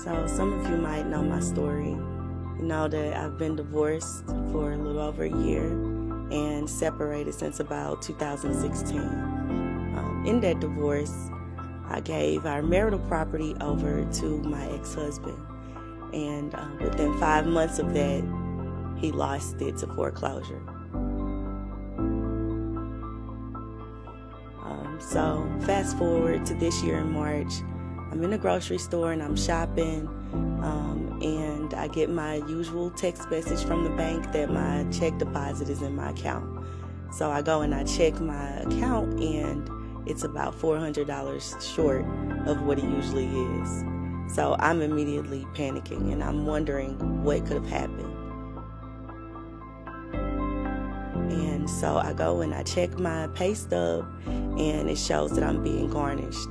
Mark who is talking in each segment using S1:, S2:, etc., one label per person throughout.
S1: So some of you might know my story. You know that I've been divorced for a little over a year and separated since about 2016. In that divorce, I gave our marital property over to my ex-husband. And within 5 months of that, he lost it to foreclosure. So fast forward to this year in March, I'm in the grocery store and I'm shopping, and I get my usual text message from the bank that my check deposit is in my account. So I go and I check my account, and it's about $400 short of what it usually is. So I'm immediately panicking, and I'm wondering what could have happened. And so I go and I check my pay stub, and it shows that I'm being garnished.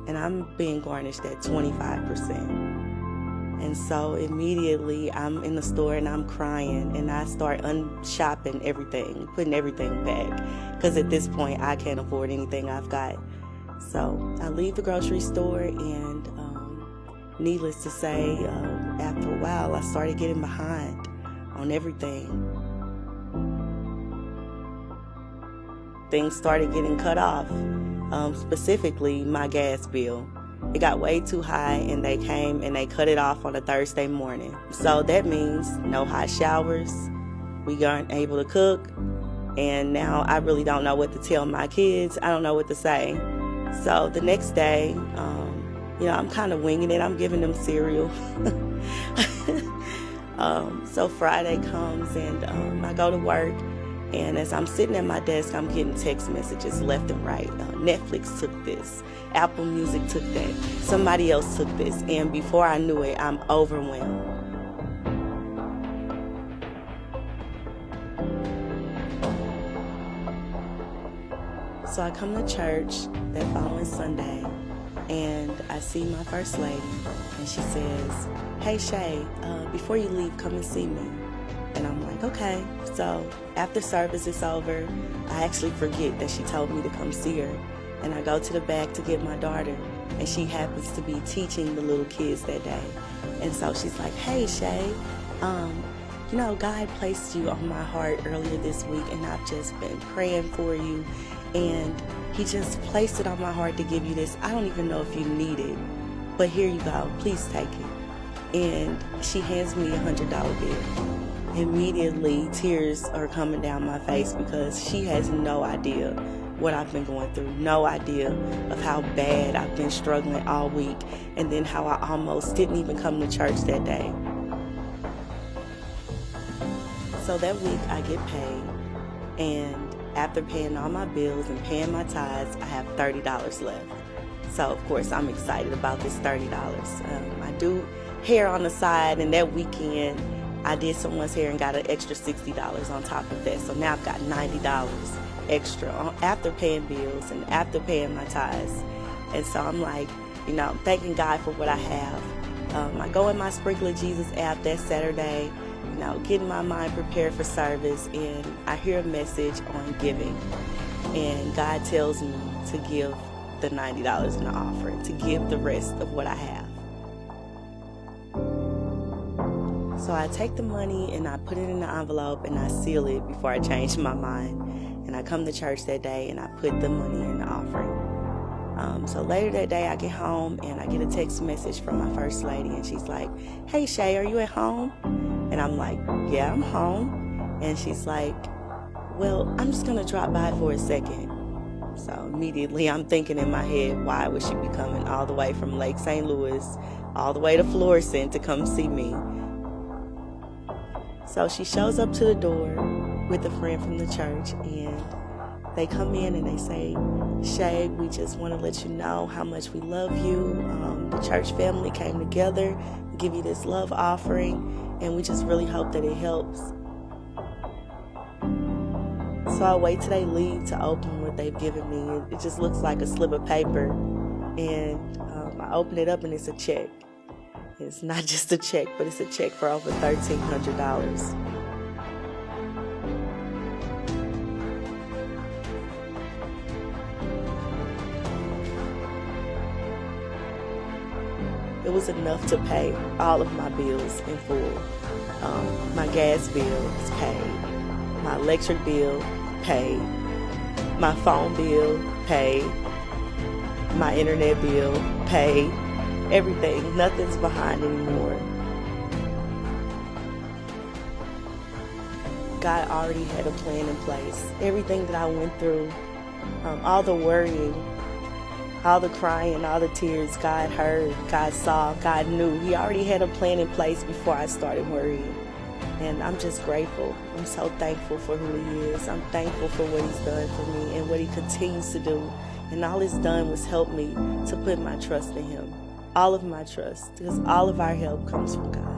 S1: And I'm being garnished at 25%. And so immediately I'm in the store and I'm crying, and I start shopping everything, putting everything back. Because at this point, I can't afford anything I've got. So I leave the grocery store, and needless to say, after a while, I started getting behind on everything. Things started getting cut off, specifically my gas bill. It got way too high, and they came and they cut it off on a Thursday morning. So that means no hot showers, we aren't able to cook, and now I really don't know what to tell my kids. I don't know what to say. So the next day, I'm kind of winging it. I'm giving them cereal. So Friday comes, and I go to work. And as I'm sitting at my desk, I'm getting text messages left and right. Netflix took this. Apple Music took that. Somebody else took this. And before I knew it, I'm overwhelmed. So I come to church that following Sunday, and I see my First Lady. And she says, "Hey, Shaye, before you leave, come and see me." And I'm like, okay. So after service is over, I actually forget that she told me to come see her. And I go to the back to get my daughter, and she happens to be teaching the little kids that day. And so she's like, "Hey, Shaye, God placed you on my heart earlier this week, and I've just been praying for you. And he just placed it on my heart to give you this. I don't even know if you need it, but here you go. Please take it." And she hands me $100 bill. Immediately, tears are coming down my face, because she has no idea what I've been going through, no idea of how bad I've been struggling all week, and then how I almost didn't even come to church that day. So that week I get paid, and after paying all my bills and paying my tithes, I have $30 left. So of course I'm excited about this $30. I do hair on the side, and that weekend I did someone's hair and got an extra $60 on top of that. So now I've got $90 extra after paying bills and after paying my tithes. And so I'm like, thanking God for what I have. I go in my Sprinkler Jesus app that Saturday, getting my mind prepared for service, and I hear a message on giving. And God tells me to give the $90 in the offering, to give the rest of what I have. So I take the money and I put it in the envelope and I seal it before I change my mind. And I come to church that day and I put the money in the offering. So later that day I get home and I get a text message from my First Lady, and she's like, "Hey, Shaye, are you at home?" And I'm like, "Yeah, I'm home." And she's like, "Well, I'm just going to drop by for a second." So immediately I'm thinking in my head, why would she be coming all the way from Lake St. Louis, all the way to Florissant to come see me? So she shows up to the door with a friend from the church, and they come in and they say, "Shaye, we just want to let you know how much we love you. The church family came together to give you this love offering, and we just really hope that it helps." So I wait till they leave to open what they've given me. It just looks like a slip of paper, and I open it up and it's a check. It's not just a check, but it's a check for over $1,300. It was enough to pay all of my bills in full. My gas bill was paid. My electric bill paid. My phone bill paid. My internet bill paid. Everything. Nothing's behind anymore. God already had a plan in place. Everything that I went through, all the worrying, all the crying, all the tears, God heard, God saw, God knew. He already had a plan in place before I started worrying. And I'm just grateful. I'm so thankful for who He is. I'm thankful for what He's done for me and what He continues to do. And all He's done was help me to put my trust in Him. All of my trust, because all of our help comes from God.